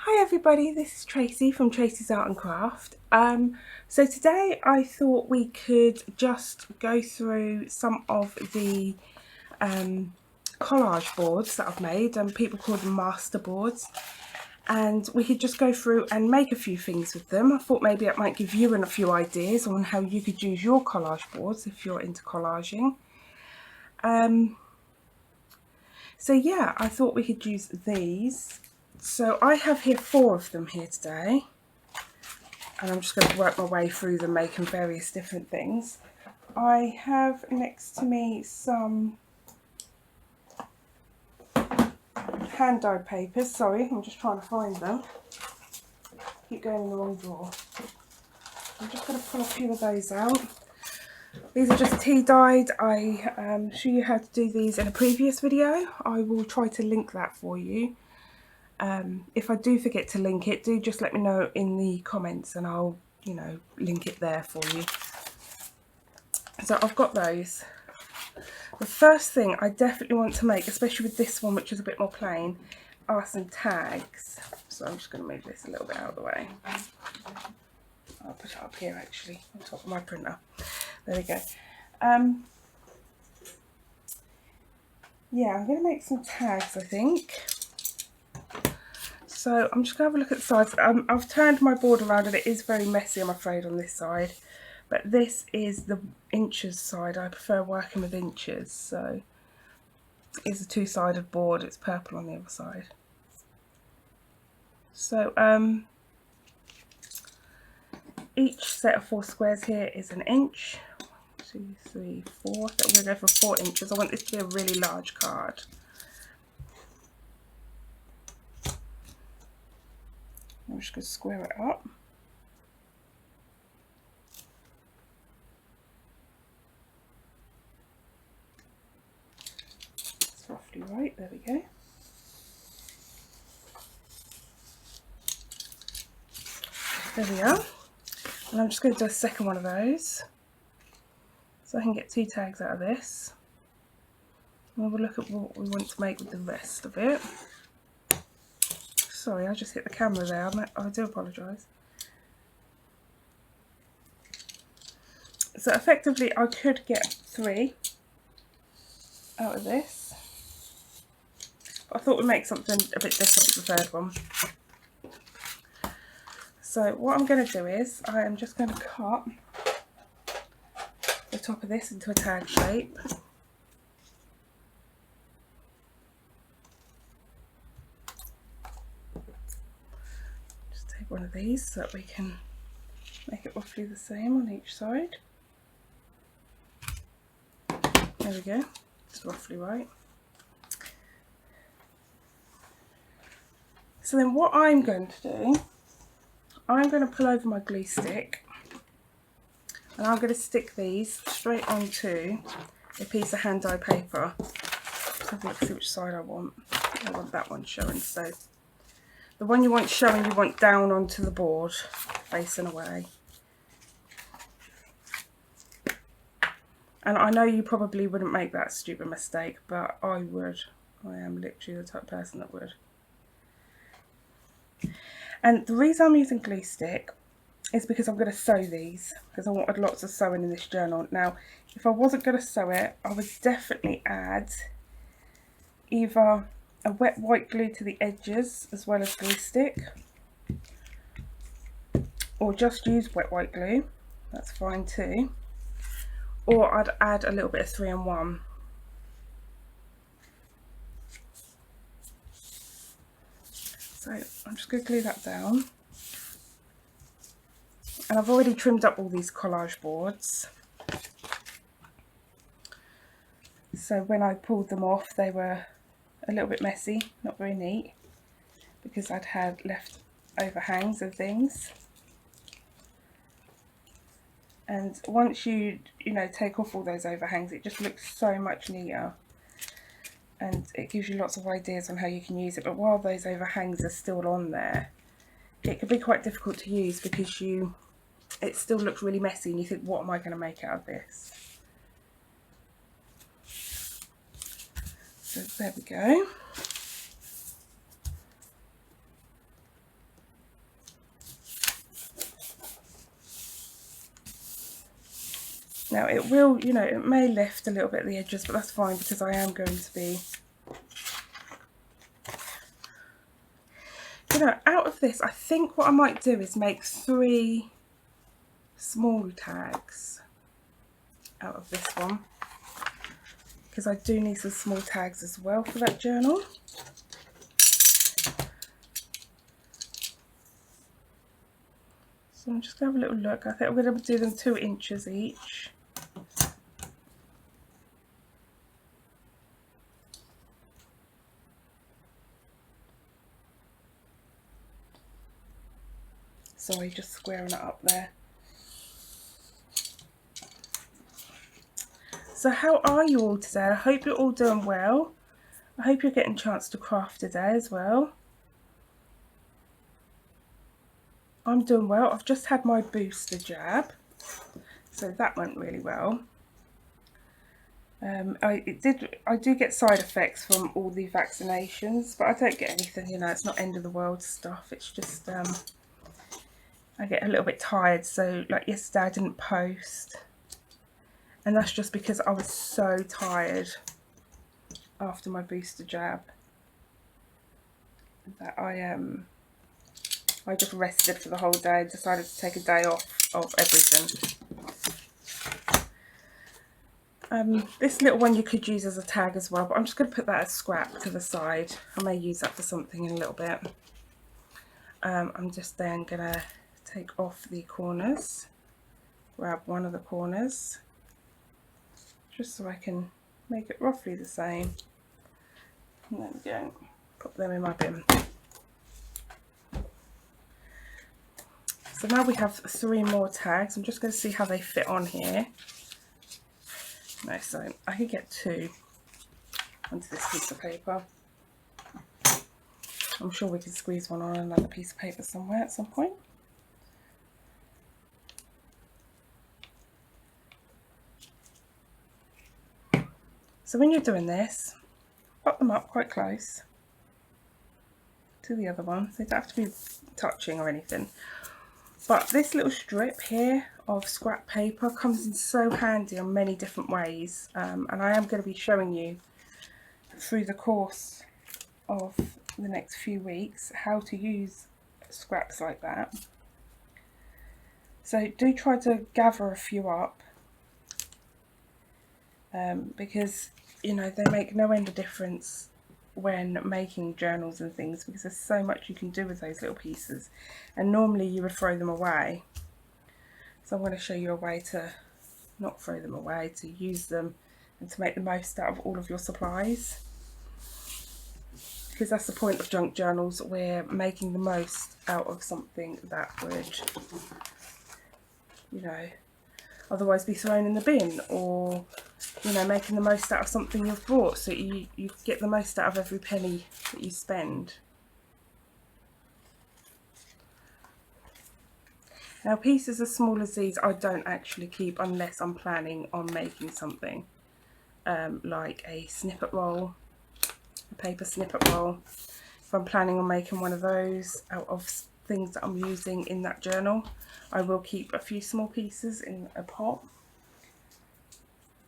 Hi everybody, this is Tracy from Tracy's Art and Craft. So today I thought we could just go through some of the collage boards that I've made, and people call them master boards, and we could just go through and make a few things with them. I thought maybe it might give you a few ideas on how you could use your collage boards if you're into collaging. So yeah, I thought we could use these. So I have here 4 of them here today, and I'm just going to work my way through them, making various different things. I have next to me some hand dyed papers. Sorry, I'm just trying to find them. Keep going in the wrong drawer. I'm just going to pull a few of those out. These are just tea dyed. I show you how to do these in a previous video. I will try to link that for you. If I do forget to link it, do just let me know in the comments and I'll, link it there for you. So I've got those. The first thing I definitely want to make, especially with this one, which is a bit more plain, are some tags. So I'm just going to move this a little bit out of the way. I'll put it up here actually, on top of my printer. There we go. Yeah, I'm going to make some tags, I think. So I'm just going to have a look at the sides. I've turned my board around and it is very messy, I'm afraid, on this side. But this is the inches side. I prefer working with inches. So it's a 2-sided board. It's purple on the other side. So each set of 4 squares here is an inch. 1, 2, 3, 4. So I'm going to go for 4 inches. I want this to be a really large card. I'm just going to square it up. It's roughly right. There we go. There we are. And I'm just going to do a second one of those, so I can get 2 tags out of this. And we'll look at what we want to make with the rest of it. Sorry, I just hit the camera there. I do apologise. So effectively, I could get 3 out of this. But I thought we'd make something a bit different for the third one. So what I'm going to do is, I am just going to cut the top of this into a tag shape. Just take one of these so that we can make it roughly the same on each side. There we go, it's roughly right. So then what I'm going to do, I'm going to pull over my glue stick and I'm going to stick these straight onto a piece of hand dyed paper. Let's have a look, see which side I want. I want that one showing, so the one you want showing you want down onto the board, facing away. And I know you probably wouldn't make that stupid mistake, but I would. I am literally the type of person that would. And the reason I'm using glue stick is because I'm going to sew these, because I wanted lots of sewing in this journal. Now, if I wasn't going to sew it, I would definitely add either a wet white glue to the edges as well as glue stick, or just use wet white glue, that's fine too, or I'd add a little bit of 3-in-1. So I'm just going to glue that down. And I've already trimmed up all these collage boards. So when I pulled them off, they were a little bit messy, not very neat, because I'd had left overhangs of things. And once you take off all those overhangs, it just looks so much neater. And it gives you lots of ideas on how you can use it. But while those overhangs are still on there, it can be quite difficult to use because it still looks really messy and you think, what am I going to make out of this? So there we go. Now it will, you know, it may lift a little bit at the edges, but that's fine because I am going to be, you know, out of this, I think what I might do is make 3 small tags out of this one, because I do need some small tags as well for that journal. So I'm just going to have a little look. I think I'm going to do them 2 inches each. Sorry, just squaring it up there. So how are you all today? I hope you're all doing well. I hope you're getting a chance to craft today as well. I'm doing well. I've just had my booster jab, so that went really well. I do get side effects from all the vaccinations, but I don't get anything, you know, it's not end of the world stuff. It's just I get a little bit tired, so like yesterday I didn't post, and that's just because I was so tired after my booster jab that I just rested for the whole day, decided to take a day off of everything. This little one you could use as a tag as well, but I'm just going to put that as scrap to the side. I may use that for something in a little bit. I'm just then going to take off the corners, grab one of the corners, just so I can make it roughly the same. And there we go, put them in my bin. So now we have 3 more tags. I'm just going to see how they fit on here. No, so I could get 2 onto this piece of paper. I'm sure we can squeeze one on another piece of paper somewhere at some point. So when you're doing this, pop them up quite close to the other one. They don't have to be touching or anything. But this little strip here of scrap paper comes in so handy on many different ways, and I am going to be showing you through the course of the next few weeks how to use scraps like that. So do try to gather a few up, because you know they make no end of difference when making journals and things, because there's so much you can do with those little pieces, and normally you would throw them away. So I'm going to show you a way to not throw them away, to use them and to make the most out of all of your supplies, because that's the point of junk journals. We're making the most out of something that would, you know, otherwise be thrown in the bin, or you know, making the most out of something you've bought, so you get the most out of every penny that you spend. Now pieces as small as these I don't actually keep unless I'm planning on making something, like a snippet roll, a paper snippet roll. If I'm planning on making one of those out of things that I'm using in that journal, I will keep a few small pieces in a pot.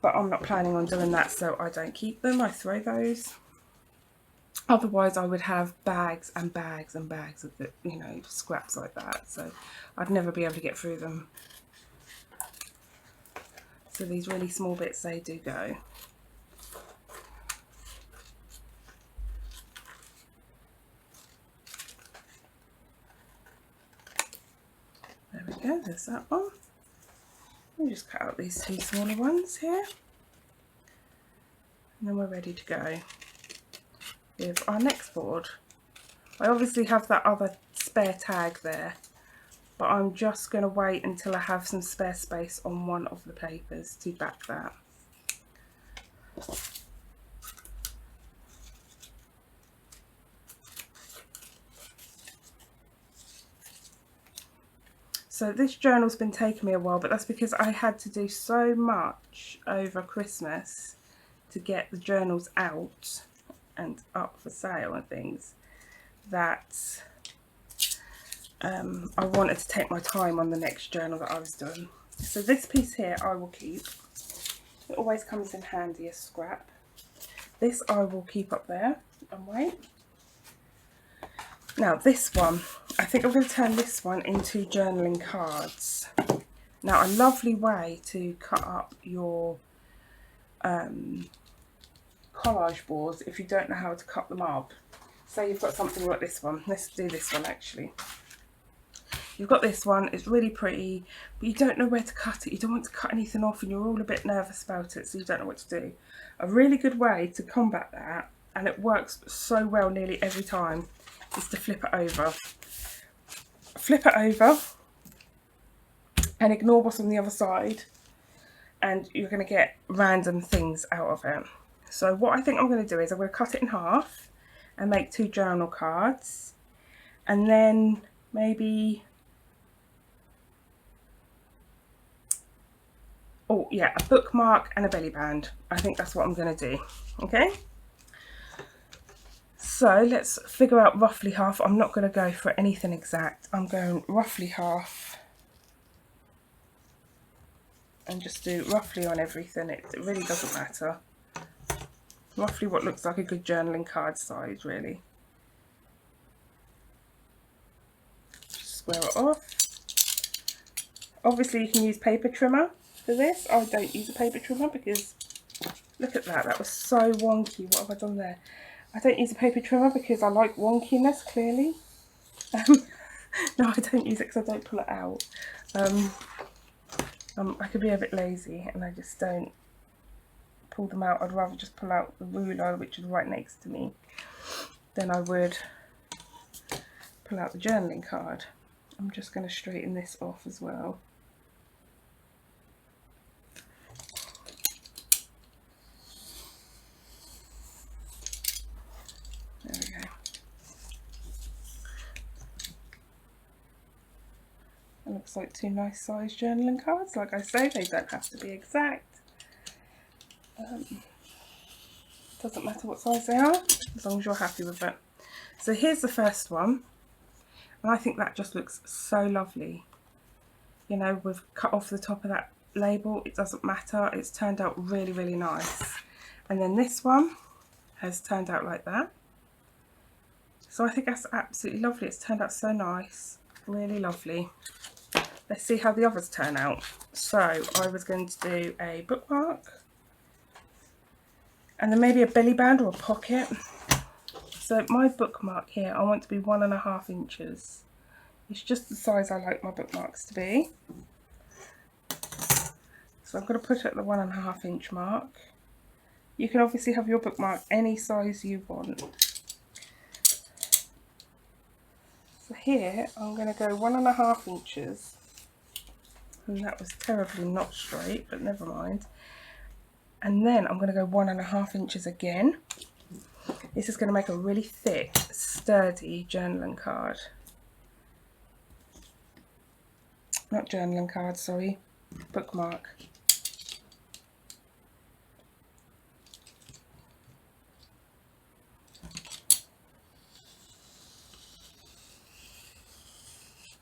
But I'm not planning on doing that, so I don't keep them, I throw those. Otherwise I would have bags and bags and bags of the, you know, scraps like that, so I'd never be able to get through them. So these really small bits, they do go. There we go, there's that one. We'll just cut out these 2 smaller ones here, and then we're ready to go with our next board. I obviously have that other spare tag there, but I'm just going to wait until I have some spare space on one of the papers to back that. So this journal's been taking me a while, but that's because I had to do so much over Christmas to get the journals out and up for sale and things, that I wanted to take my time on the next journal that I was doing. So this piece here I will keep. It always comes in handy as scrap. This I will keep up there and wait. Now this one, I think I'm going to turn this one into journaling cards. Now a lovely way to cut up your collage boards if you don't know how to cut them up. Say you've got something like this one. Let's do this one actually. You've got this one, it's really pretty, but you don't know where to cut it. You don't want to cut anything off and you're all a bit nervous about it, so you don't know what to do. A really good way to combat that, and it works so well nearly every time, is to flip it over. Flip it over and ignore what's on the other side, and you're going to get random things out of it. So what I think I'm going to do is I'm going to cut it in half and make 2 journal cards, and then maybe, oh yeah, a bookmark and a belly band. I think that's what I'm going to do. Okay, so let's figure out roughly half. I'm not going to go for anything exact. I'm going roughly half and just do roughly on everything. It really doesn't matter. Roughly what looks like a good journaling card size, really. Just square it off. Obviously you can use paper trimmer for this. I don't use a paper trimmer because look at that, that was so wonky. What have I done there? I don't use a paper trimmer because I like wonkiness, clearly. No, I don't use it because I don't pull it out. I could be a bit lazy and I just don't pull them out. I'd rather just pull out the ruler, which is right next to me, than I would pull out the journaling card. I'm just going to straighten this off as well. There we go. It looks like 2 nice sized journaling cards. Like I say, they don't have to be exact. Doesn't matter what size they are, as long as you're happy with it. So here's the first one, and I think that just looks so lovely. You know, we've cut off the top of that label, it doesn't matter, it's turned out really, really nice. And then this one has turned out like that. So I think that's absolutely lovely. It's turned out so nice, really lovely. Let's see how the others turn out. So I was going to do a bookmark, and then maybe a belly band or a pocket. So my bookmark here, I want to be 1.5 inches. It's just the size I like my bookmarks to be. So I'm going to put it at the 1.5 inch mark. You can obviously have your bookmark any size you want. So here I'm going to go 1.5 inches. And that was terribly not straight, but never mind. And then I'm going to go 1.5 inches again. This is going to make a really thick, sturdy journaling card. Not journaling card, sorry, bookmark.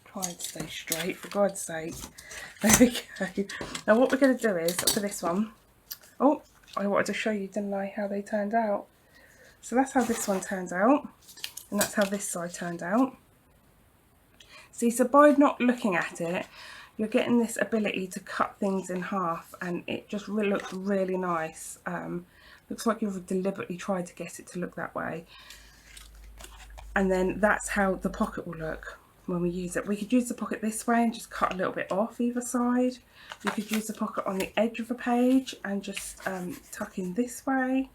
Try and stay straight, for God's sake. There we go. Now what we're going to do is, for this one, oh, I wanted to show you, didn't I, how they turned out. So that's how this one turns out, and that's how this side turned out. See, so by not looking at it, you're getting this ability to cut things in half, and it just really looks really nice. Looks like you've deliberately tried to get it to look that way. And then that's how the pocket will look when we use it. We could use the pocket this way and just cut a little bit off either side. You could use the pocket on the edge of a page and just tuck in this way.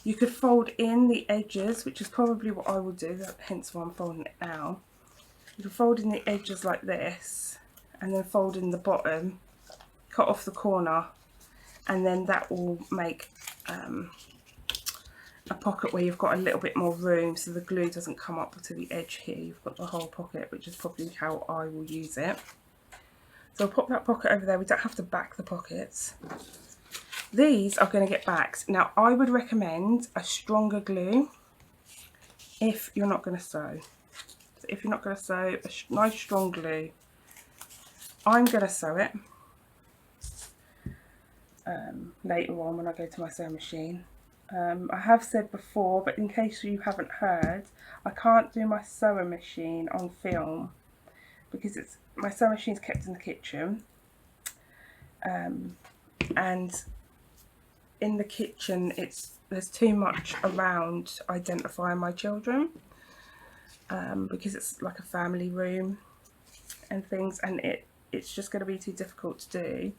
You could fold in the edges, which is probably what I will do, hence why I'm folding it now. You can fold in the edges like this, and then fold in the bottom, cut off the corner, and then that will make a pocket where you've got a little bit more room so the glue doesn't come up to the edge here. You've got the whole pocket, which is probably how I will use it. So I'll pop that pocket over there. We don't have to back the pockets. These are going to get backed. Now I would recommend a stronger glue if you're not going to sew. So if you're not going to sew, a nice strong glue. I'm going to sew it, later on when I go to my sewing machine. I have said before, but in case you haven't heard, I can't do my sewing machine on film because my sewing machine's kept in the kitchen, and in the kitchen there's too much around identifying my children, because it's like a family room and things, and it's just going to be too difficult to do.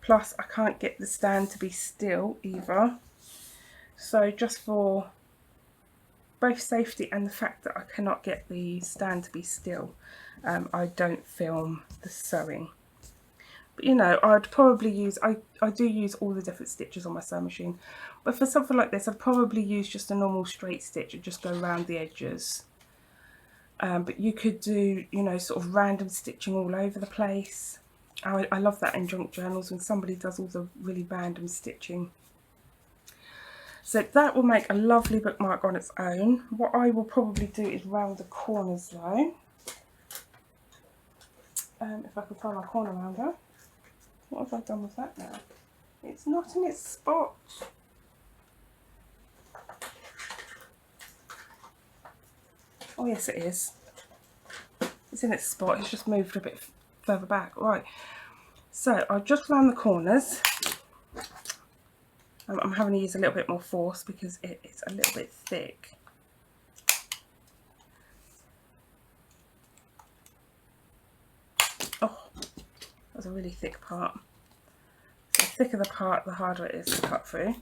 Plus I can't get the stand to be still either. So just for both safety and the fact that I cannot get the stand to be still, I don't film the sewing. But you know, I'd probably use, I do use all the different stitches on my sewing machine, but for something like this I'd probably use just a normal straight stitch and just go around the edges. But you could do, you know, sort of random stitching all over the place. I love that in junk journals when somebody does all the really random stitching. So that will make a lovely bookmark on its own. What I will probably do is round the corners though. If I can find my corner rounder. What have I done with that now? It's not in its spot. Oh yes it is. It's in its spot, it's just moved a bit further back. Right, so I'll just round the corners. I'm having to use a little bit more force because it's a little bit thick. Oh, that's a really thick part. So the thicker the part, the harder it is to cut through.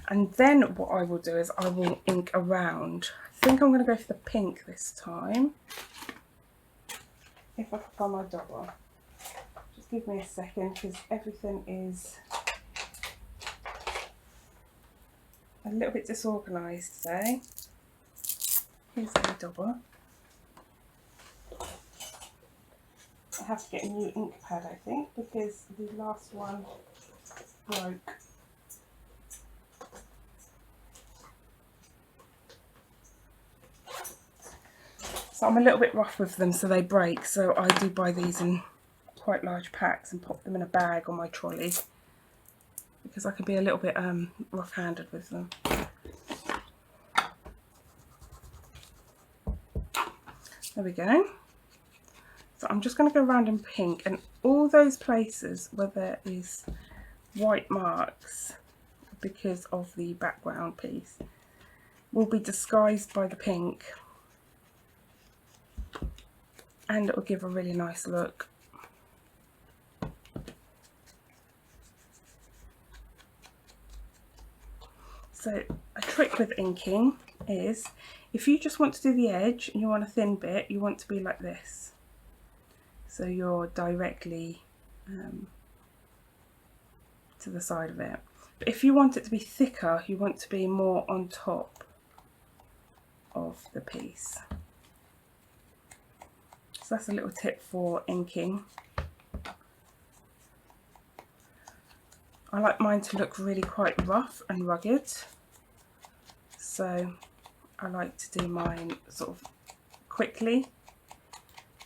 And then what I will do is I will ink around. I think I'm going to go for the pink this time. If I can find my dobber. Just give me a second because everything is a little bit disorganised today. Here's the dobber. I have to get a new ink pad, I think, because the last one broke. So I'm a little bit rough with them so they break, so I do buy these in quite large packs and pop them in a bag on my trolley because I can be a little bit rough-handed with them. There we go. So I'm just going to go around in pink, and all those places where there is white marks because of the background piece will be disguised by the pink, and it will give a really nice look. So a trick with inking is if you just want to do the edge and you want a thin bit, you want to be like this. So you're directly to the side of it. But if you want it to be thicker, you want to be more on top of the piece. So that's a little tip for inking. I like mine to look really quite rough and rugged, so I like to do mine sort of quickly.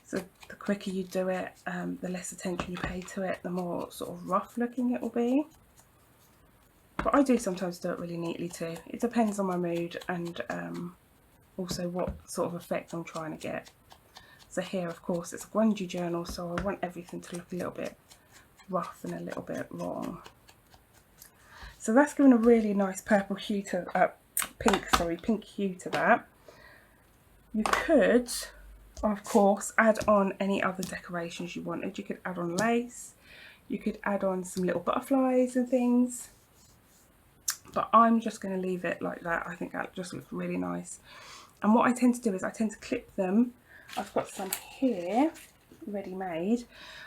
So the quicker you do it, the less attention you pay to it, the more sort of rough looking it will be. But I do sometimes do it really neatly too. It depends on my mood and also what sort of effect I'm trying to get. So here, of course, it's a grungy journal, so I want everything to look a little bit rough and a little bit wrong. So that's given a really nice purple hue to pink hue to that. You could, of course, add on any other decorations you wanted. You could add on lace, you could add on some little butterflies and things, but I'm just going to leave it like that. I think that just looks really nice. And what I tend to do is I tend to clip them. I've got some here ready made.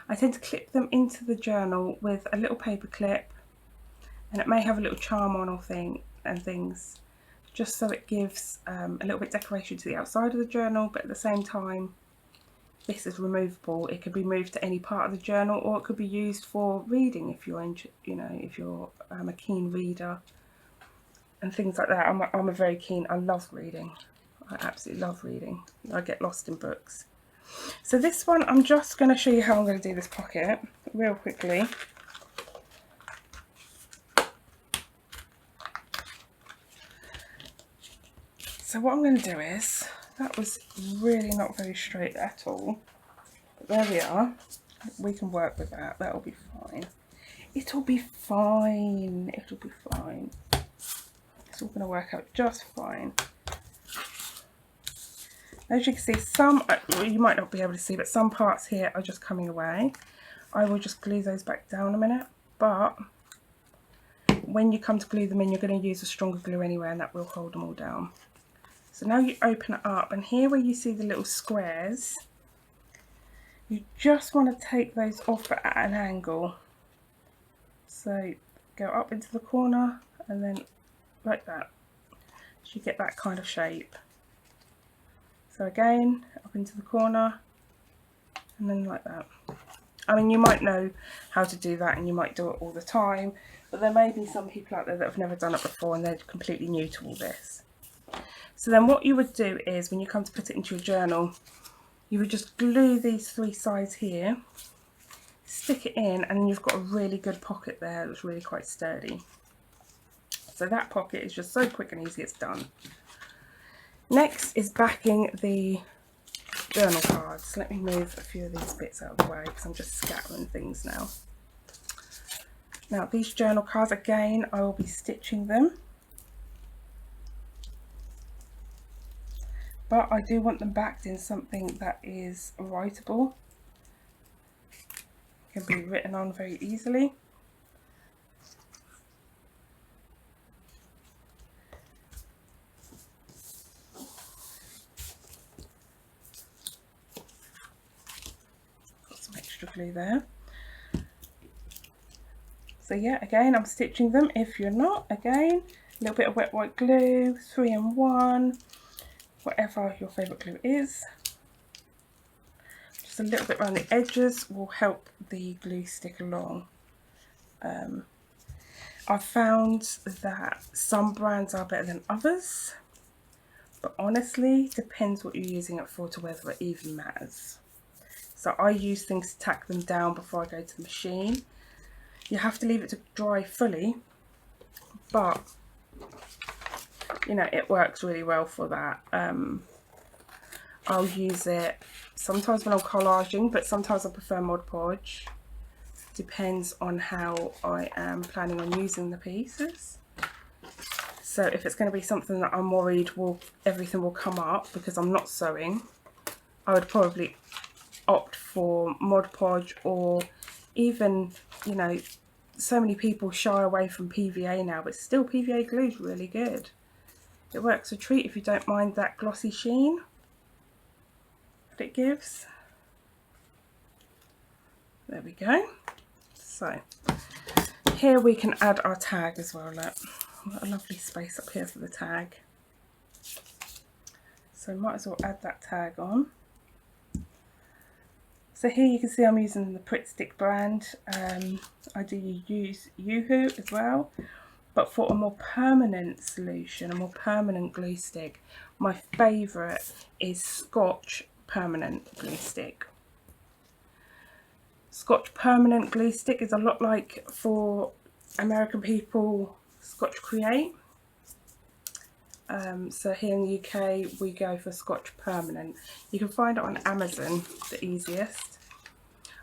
I tend to clip them into the journal with a little paper clip, and it may have a little charm on or things, just so it gives a little bit decoration to the outside of the journal, but at the same time this is removable. It could be moved to any part of the journal, or it could be used for reading if you're if you're a keen reader and things like that. I'm a very keen, I love reading. I absolutely love reading. I get lost in books. So this one, I'm just going to show you how I'm going to do this pocket real quickly. So what I'm going to do is, that was really not very straight at all. But there we are. We can work with that. That'll be fine. It'll be fine. It'll be fine. It's all going to work out just fine. As you can see, some, well, you might not be able to see, but some parts here are just coming away. I will just glue those back down a minute, but when you come to glue them in, you're going to use a stronger glue anyway, and that will hold them all down. So now you open it up, and here where you see the little squares, you just want to take those off at an angle. So go up into the corner and then like that, so you get that kind of shape. So again, up into the corner and then like that. I mean, you might know how to do that and you might do it all the time, but there may be some people out there that have never done it before and they're completely new to all this. So then what you would do is, when you come to put it into your journal, you would just glue these three sides here, stick it in, and then you've got a really good pocket there that's really quite sturdy. So that pocket is just so quick and easy, it's done. Next is backing the journal cards. Let me move a few of these bits out of the way because I'm just scattering things now. Now these journal cards, again, I will be stitching them, but I do want them backed in something that is writable, can be written on very easily. Got some extra glue there. So yeah, again, I'm stitching them. If you're not, again, a little bit of wet white glue, 3-in-1, whatever your favourite glue is. Just a little bit around the edges will help the glue stick along. I've found that some brands are better than others, but honestly, depends what you're using it for to whether it even matters. So I use things to tack them down before I go to the machine. You have to leave it to dry fully, but you know, it works really well for that. I'll use it sometimes when I'm collaging, but sometimes I prefer Mod Podge. Depends on how I am planning on using the pieces. So if it's going to be something that I'm worried everything will come up because I'm not sewing, I would probably opt for Mod Podge, or even, you know, so many people shy away from PVA now, but still PVA glue is really good. It works a treat if you don't mind that glossy sheen that it gives. There we go. So here we can add our tag as well. Look, I've got a lovely space up here for the tag. So might as well add that tag on. So here you can see I'm using the Pritt Stick brand. I do use Yoo-Hoo as well, but for a more permanent solution, a more permanent glue stick, my favourite is Scotch Permanent Glue Stick. Scotch Permanent Glue Stick is a lot like, for American people, Scotch Create. So here in the UK we go for Scotch Permanent. You can find it on Amazon, the easiest.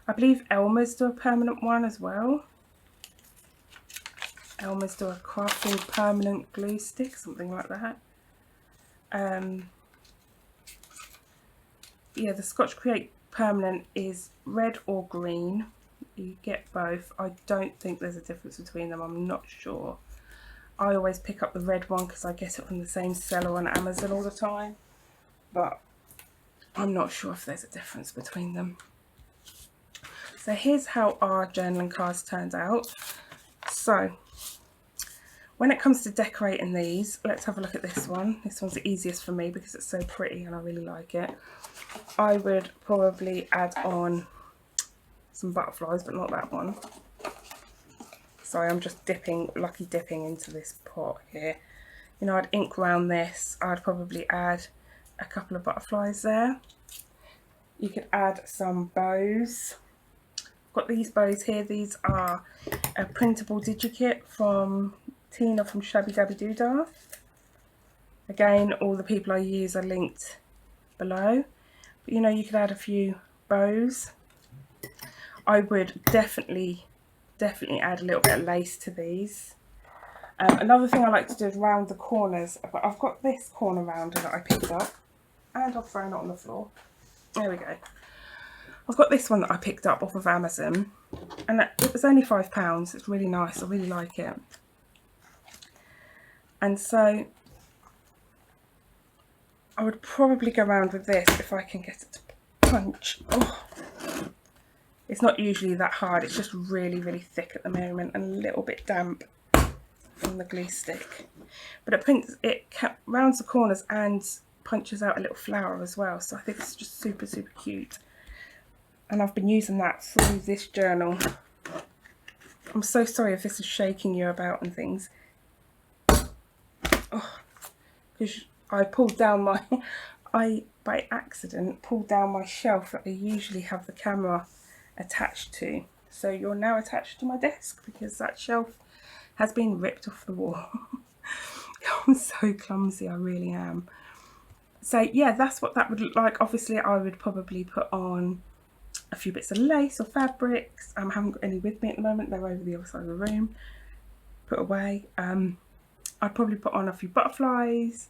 I believe Elmer's do a permanent one as well. Elmer's do a crafting permanent glue stick, something like that. Yeah, the Scotch Create Permanent is red or green. You get both. I don't think there's a difference between them, I'm not sure. I always pick up the red one because I get it from the same seller on Amazon all the time, but I'm not sure if there's a difference between them. So here's how our journaling cards turned out. So when it comes to decorating these, let's have a look at this one. This one's the easiest for me because it's so pretty and I really like it. I would probably add on some butterflies, but not that one. Sorry, I'm just lucky dipping into this pot here. You know, I'd ink around this. I'd probably add a couple of butterflies there. You could add some bows. I've got these bows here. These are a printable digikit from Tina from Shabby Dabby Doodah. Again, all the people I use are linked below. But you know, you could add a few bows. I would definitely add a little bit of lace to these. Another thing I like to do is round the corners. But I've got this corner rounder that I picked up, and I've thrown it on the floor. There we go. I've got this one that I picked up off of Amazon, and it was only £5. It's really nice. I really like it. And so I would probably go around with this if I can get it to punch. Oh, it's not usually that hard. It's just really, really thick at the moment and a little bit damp from the glue stick. But it rounds the corners and punches out a little flower as well. So I think it's just super, super cute. And I've been using that through this journal. I'm so sorry if this is shaking you about and things. Oh, because I pulled down my, by accident pulled down my shelf that I usually have the camera attached to. So you're now attached to my desk because that shelf has been ripped off the wall. I'm so clumsy, I really am. So yeah, that's what that would look like. Obviously I would probably put on a few bits of lace or fabrics. I haven't got any with me at the moment, they're over the other side of the room, put away. I'd probably put on a few butterflies.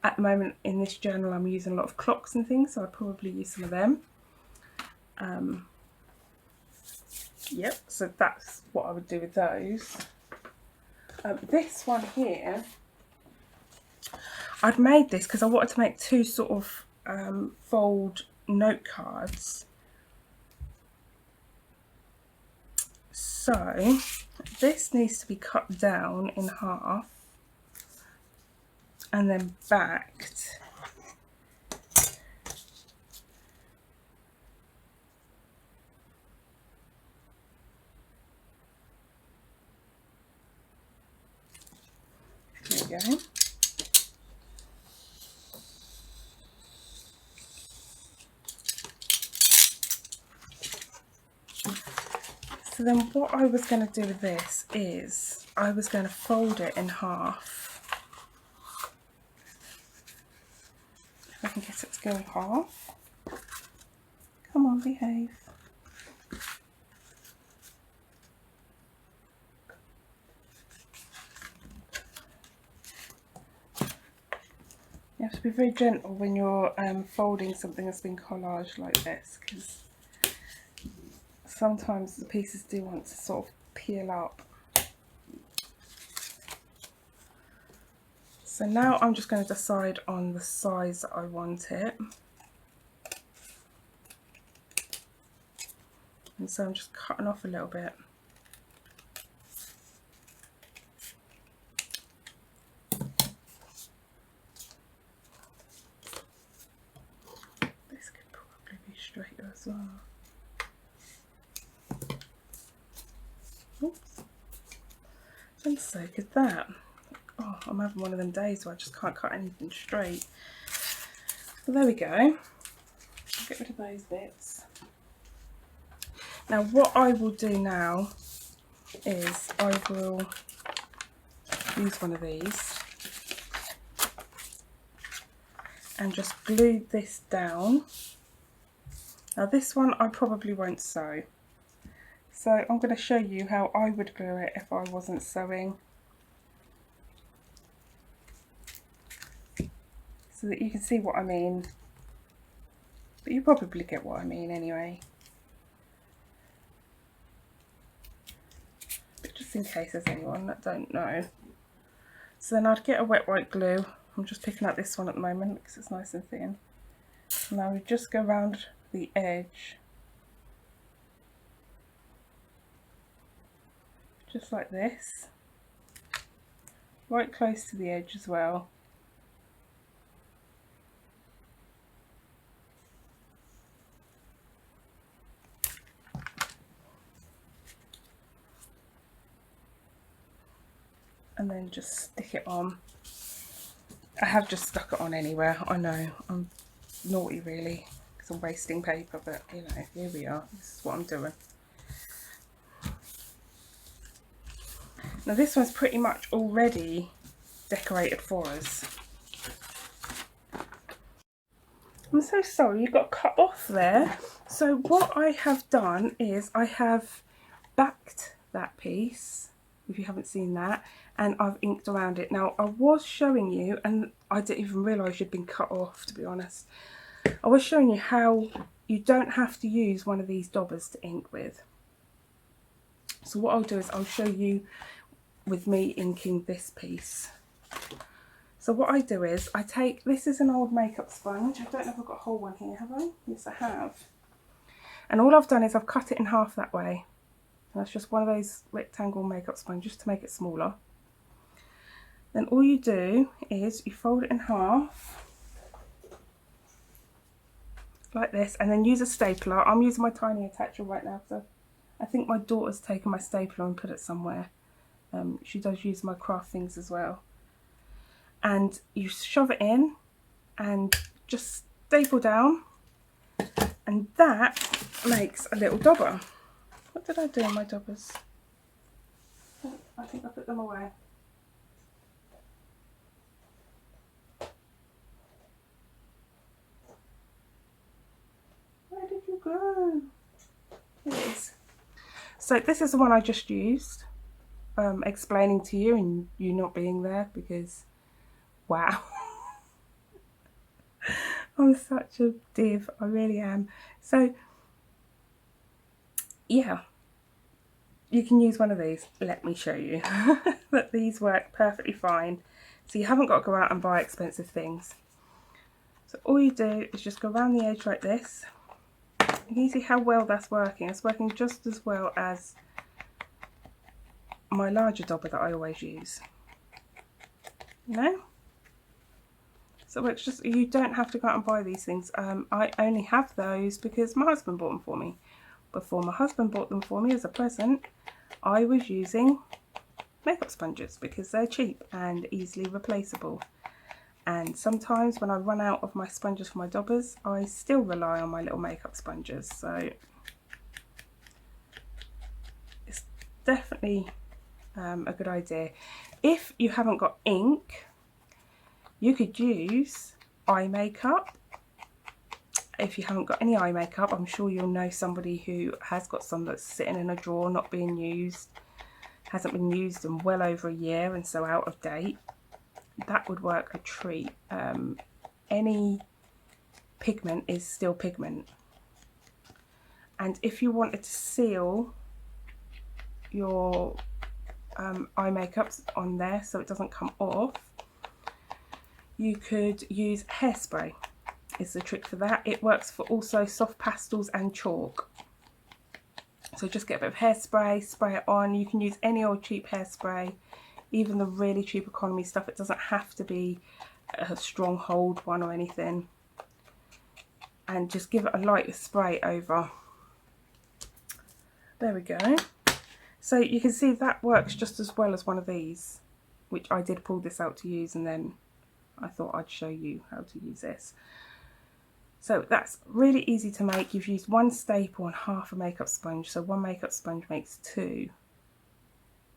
At the moment in this journal I'm using a lot of clocks and things, so I'd probably use some of them. Yep, so that's what I would do with those. This one here, I'd made this because I wanted to make two sort of fold note cards. So this needs to be cut down in half and then backed. There we go. So then what I was going to do with this is I was going to fold it in half. If I can get it to go in half. Come on, behave. You have to be very gentle when you're folding something that's been collaged like this, because sometimes the pieces do want to sort of peel up. So now I'm just going to decide on the size that I want it. And so I'm just cutting off a little bit. This could probably be straighter as well. Oops. And so could that. Oh, I'm having one of them days where I just can't cut anything straight. So there we go. I'll get rid of those bits. Now what I will do now is I will use one of these and just glue this down. Now this one I probably won't sew. So I'm going to show you how I would glue it if I wasn't sewing, so that you can see what I mean, but you probably get what I mean anyway, but just in case there's anyone that don't know. So then I'd get a wet white glue. I'm just picking up this one at the moment because it's nice and thin, and I would just go around the edge just like this, right close to the edge as well. And then just stick it on. I have just stuck it on anywhere. I know, I'm naughty really, because I'm wasting paper, but you know, here we are. This is what I'm doing. Now this one's pretty much already decorated for us. I'm so sorry, you got cut off there. So what I have done is I have backed that piece, if you haven't seen that, and I've inked around it. Now I was showing you, and I didn't even realise you'd been cut off, to be honest. I was showing you how you don't have to use one of these daubers to ink with. So what I'll do is I'll show you with me inking this piece. So what I do is I take, this is an old makeup sponge. I don't know if I've got a whole one here, have I? Yes, I have. And all I've done is I've cut it in half that way. And that's just one of those rectangle makeup sponges to make it smaller. Then all you do is you fold it in half, like this, and then use a stapler. I'm using my tiny attacher right now, so I think my daughter's taken my stapler and put it somewhere. She does use my craft things as well. And you shove it in and just staple down, and that makes a little dauber. What did I do in my daubers? I think I put them away. Where did you go? Here it is. So this is the one I just used, explaining to you and you not being there, because wow. I'm such a div, I really am. So yeah, you can use one of these. Let me show you. But these work perfectly fine. So you haven't got to go out and buy expensive things. So all you do is just go around the edge like this. You can see how well that's working. It's working just as well as my larger dauber that I always use. You know? So it's just, you don't have to go out and buy these things. I only have those because my husband bought them for me. Before my husband bought them for me as a present, I was using makeup sponges because they're cheap and easily replaceable. And sometimes when I run out of my sponges for my daubers, I still rely on my little makeup sponges. So it's definitely a good idea. If you haven't got ink, you could use eye makeup. If you haven't got any eye makeup, I'm sure you'll know somebody who has got some that's sitting in a drawer, not being used, hasn't been used in well over a year and so out of date. That would work a treat. Any pigment is still pigment. And if you wanted to seal your eye makeups on there so it doesn't come off, you could use hairspray. Is the trick for that. It works for also soft pastels and chalk. So just get a bit of hairspray, spray it on. You can use any old cheap hairspray, even the really cheap economy stuff. It doesn't have to be a strong hold one or anything. And just give it a light spray over. There we go. So you can see that works just as well as one of these, which I did pull this out to use, and then I thought I'd show you how to use this. So that's really easy to make. You've used one staple and half a makeup sponge, so one makeup sponge makes two.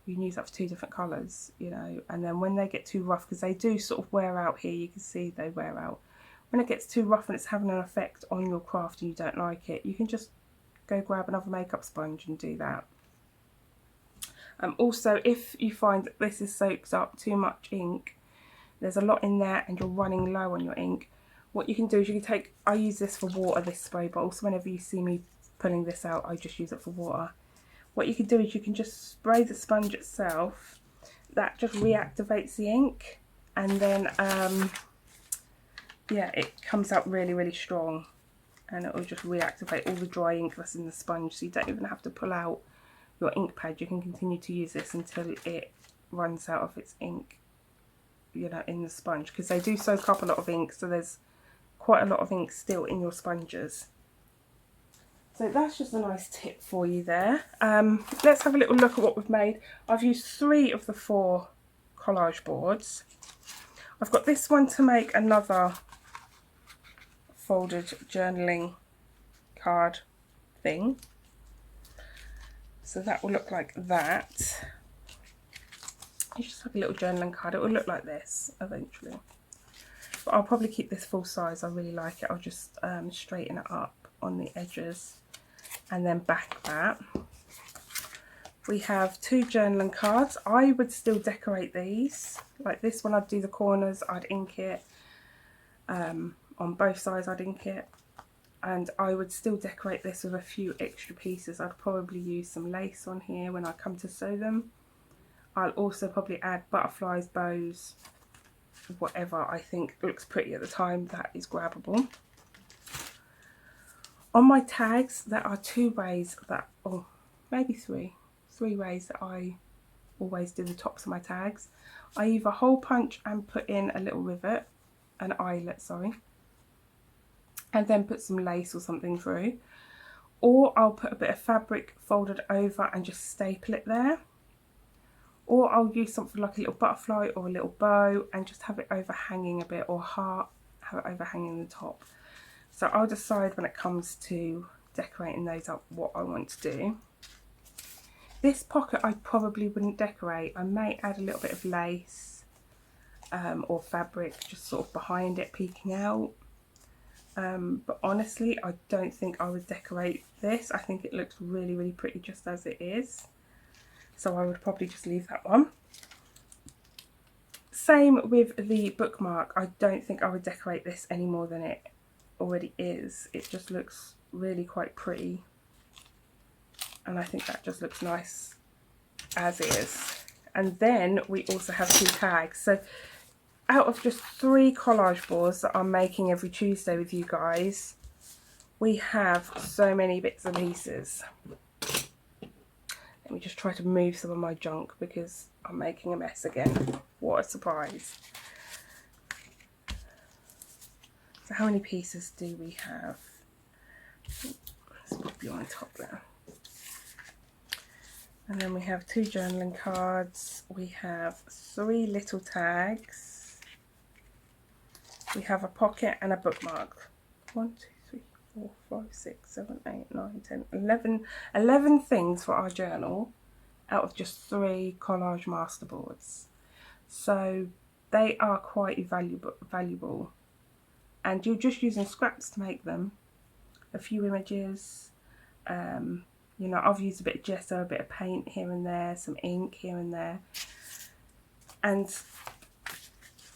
You can use that for two different colours, you know, and then when they get too rough, because they do sort of wear out here, you can see they wear out. When it gets too rough and it's having an effect on your craft and you don't like it, you can just go grab another makeup sponge and do that. Also, if you find that this is soaked up too much ink, there's a lot in there and you're running low on your ink, what you can do is you can take, I use this for water, this spray bottle, so whenever you see me pulling this out, I just use it for water. What you can do is you can just spray the sponge itself, that just reactivates the ink, and then yeah, it comes out really, really strong, and it will just reactivate all the dry ink that's in the sponge, so you don't even have to pull out your ink pad. You can continue to use this until it runs out of its ink, you know, in the sponge, because they do soak up a lot of ink, so there's quite a lot of ink still in your sponges. So that's just a nice tip for you there. Let's have a little look at what we've made. I've used 3 of the 4 collage boards. I've got this one to make another folded journaling card thing. So that will look like that. It's just like a little journaling card. It will look like this eventually. But I'll probably keep this full size. I really like it. I'll just straighten it up on the edges and then back that. We have 2 journaling cards. I would still decorate these. Like this one, I'd do the corners, I'd ink it. On both sides, I'd ink it. And I would still decorate this with a few extra pieces. I'd probably use some lace on here when I come to sew them. I'll also probably add butterflies, bows, whatever I think looks pretty at the time that is grabbable. On my tags, there are 2 ways that, or maybe 3 ways that I always do the tops of my tags. I either hole punch and put in a little rivet, an eyelet, sorry, and then put some lace or something through, or I'll put a bit of fabric folded over and just staple it there, or I'll use something like a little butterfly or a little bow and just have it overhanging a bit, or heart, have it overhanging the top. So I'll decide when it comes to decorating those up what I want to do. This pocket I probably wouldn't decorate. I may add a little bit of lace or fabric just sort of behind it, peeking out. But honestly, I don't think I would decorate this. I think it looks really, really pretty just as it is. So I would probably just leave that one. Same with the bookmark. I don't think I would decorate this any more than it already is. It just looks really quite pretty. And I think that just looks nice as is. And then we also have 2 tags. So out of just 3 collage boards that I'm making every Tuesday with you guys, we have so many bits and pieces. Let me just try to move some of my junk because I'm making a mess again. What a surprise. So how many pieces do we have? Let's put you on top there. And then we have 2 journaling cards. We have 3 little tags. We have a pocket and a bookmark. 1, 2, 3, 4, 5, 6, 7, 8, 9, 10, 11 things for our journal out of just 3 collage masterboards. So they are quite valuable. And you're just using scraps to make them. A few images. You know, I've used a bit of gesso, a bit of paint here and there, some ink here and there. And,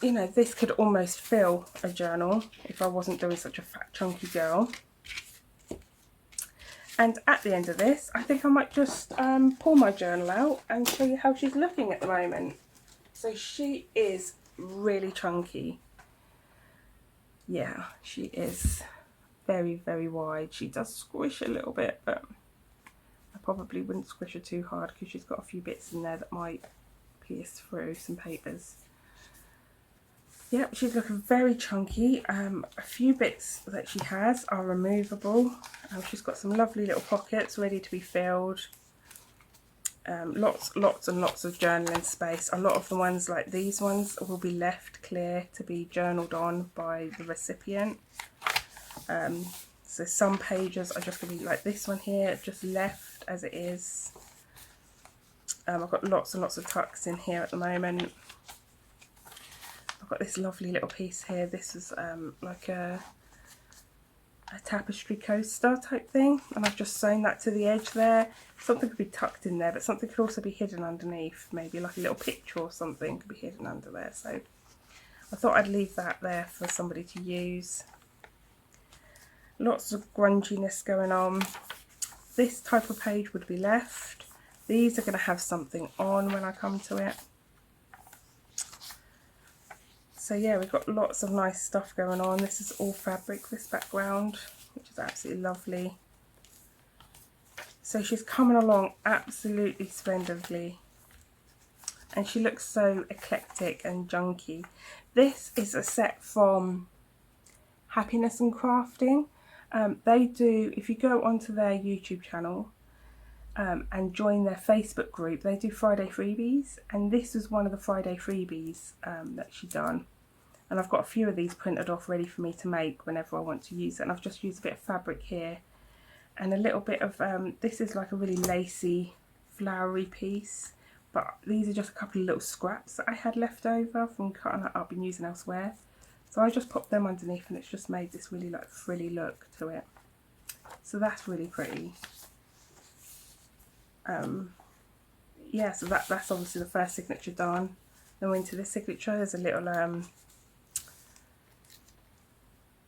you know, this could almost fill a journal if I wasn't doing such a fat, chunky girl. And at the end of this, I think I might just pull my journal out and show you how she's looking at the moment. So she is really chunky. Yeah, she is very, very wide. She does squish a little bit, but I probably wouldn't squish her too hard because she's got a few bits in there that might pierce through some papers. Yep, she's looking very chunky. A few bits that she has are removable. She's got some lovely little pockets ready to be filled. Lots and lots of journaling space. A lot of the ones like these ones will be left clear to be journaled on by the recipient. So some pages are just going to be like this one here, just left as it is. I've got lots and lots of tucks in here at the moment. I've got this lovely little piece here. This is like a tapestry coaster type thing, and I've just sewn that to the edge there. Something could be tucked in there, but something could also be hidden underneath. Maybe like a little picture or something could be hidden under there. So I thought I'd leave that there for somebody to use. Lots of grunginess going on. This type of page would be left. These are going to have something on when I come to it. So yeah, we've got lots of nice stuff going on. This is all fabric, this background, which is absolutely lovely. So she's coming along absolutely splendidly. And she looks so eclectic and junky. This is a set from Happiness and Crafting. They do, if you go onto their YouTube channel and join their Facebook group, they do Friday freebies. And this was one of the Friday freebies that she done. And I've got a few of these printed off ready for me to make whenever I want to use it. And I've just used a bit of fabric here and a little bit of, this is like a really lacy, flowery piece. But these are just a couple of little scraps that I had left over from cutting it up and using elsewhere. So I just popped them underneath and it's just made this really like frilly look to it. So that's really pretty. Yeah, so that's obviously the first signature done. Then we're into this signature. There's a little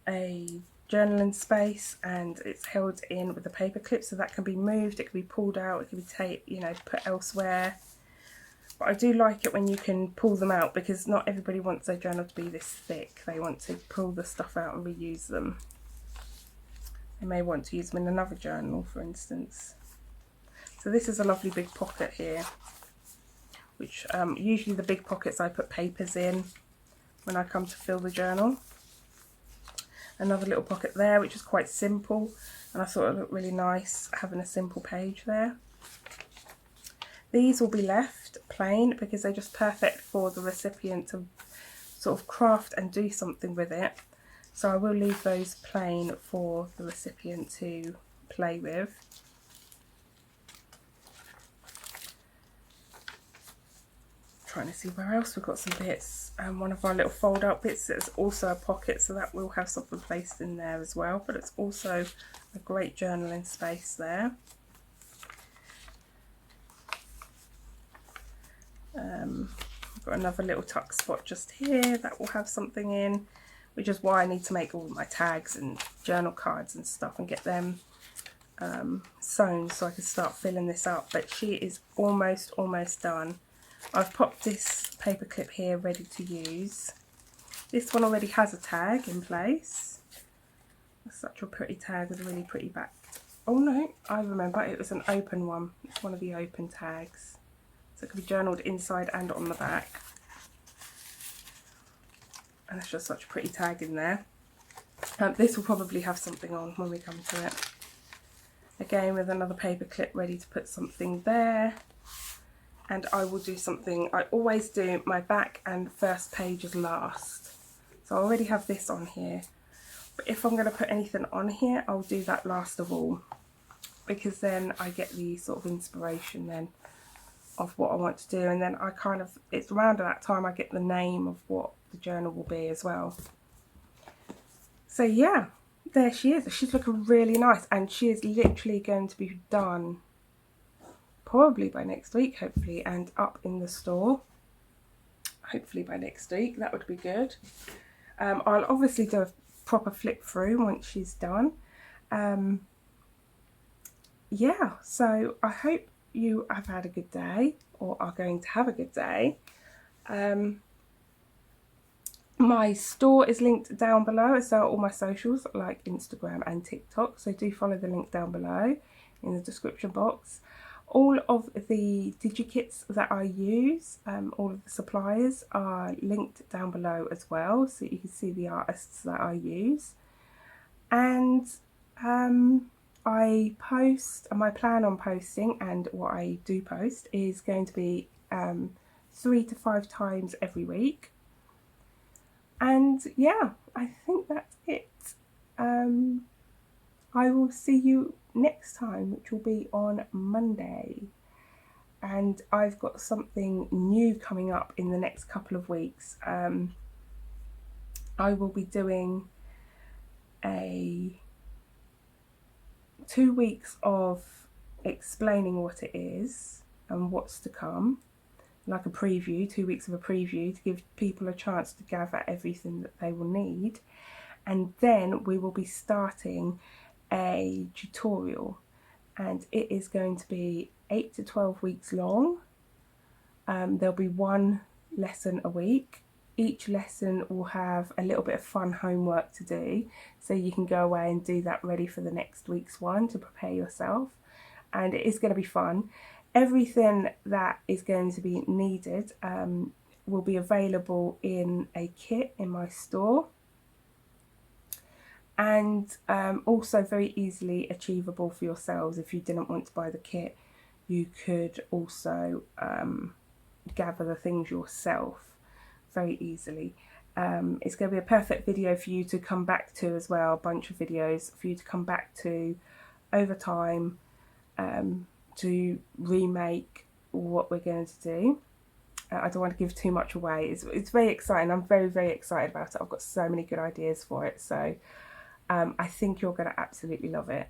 a journaling space, and it's held in with a paper clip, so that can be moved, it can be pulled out, it can be put elsewhere. But I do like it when you can pull them out, because not everybody wants their journal to be this thick. They want to pull the stuff out and reuse them. They may want to use them in another journal, for instance. So this is a lovely big pocket here, which usually the big pockets I put papers in when I come to fill the journal. Another little pocket there, which is quite simple, and I thought it looked really nice having a simple page there. These will be left plain because they're just perfect for the recipient to sort of craft and do something with it. So I will leave those plain for the recipient to play with. Trying to see where else we've got some bits. One of our little fold out bits, there's also a pocket, so that will have something placed in there as well, but it's also a great journaling space there. I've got another little tuck spot just here that will have something in, which is why I need to make all my tags and journal cards and stuff and get them sewn so I can start filling this up. But she is almost done. I've popped this paper clip here ready to use. This one already has a tag in place. It's such a pretty tag with a really pretty back. Oh no, I remember, it was an open one. It's one of the open tags. So it can be journaled inside and on the back. And it's just such a pretty tag in there. This will probably have something on when we come to it. Again, with another paper clip ready to put something there. And I will do something, I always do my back and first pages last. So I already have this on here. But if I'm going to put anything on here, I'll do that last of all. Because then I get the sort of inspiration then of what I want to do. And then I kind of, it's around that time I get the name of what the journal will be as well. So yeah, there she is. She's looking really nice, and she is literally going to be done probably by next week, hopefully, and up in the store hopefully by next week. That would be good. I'll obviously do a proper flip through once she's done. Yeah, so I hope you have had a good day, or are going to have a good day. My store is linked down below, so all my socials like Instagram and TikTok, so do follow the link down below in the description box. All of the digikits that I use, all of the suppliers are linked down below as well, so you can see the artists that I use. And I post, my plan on posting and what I do post is going to be 3 to 5 times every week. And yeah, I think that's it. I will see you next time, which will be on Monday. And I've got something new coming up in the next couple of weeks. I will be doing 2 weeks of explaining what it is and what's to come, like a preview, 2 weeks of a preview to give people a chance to gather everything that they will need. And then we will be starting a tutorial, and it is going to be 8 to 12 weeks long. There'll be 1 lesson a week. Each lesson will have a little bit of fun homework to do, so you can go away and do that ready for the next week's one to prepare yourself. And it is going to be fun. Everything that is going to be needed will be available in a kit in my store, and also very easily achievable for yourselves. If you didn't want to buy the kit, you could also gather the things yourself very easily. It's going to be a perfect video for you to come back to as well, a bunch of videos for you to come back to over time, to remake what we're going to do. I don't want to give too much away. It's very exciting. I'm very, very excited about it. I've got so many good ideas for it. So I think you're going to absolutely love it.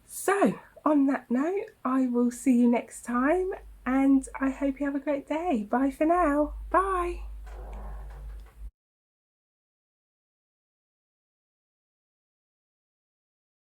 So on that note, I will see you next time, and I hope you have a great day. Bye for now. Bye.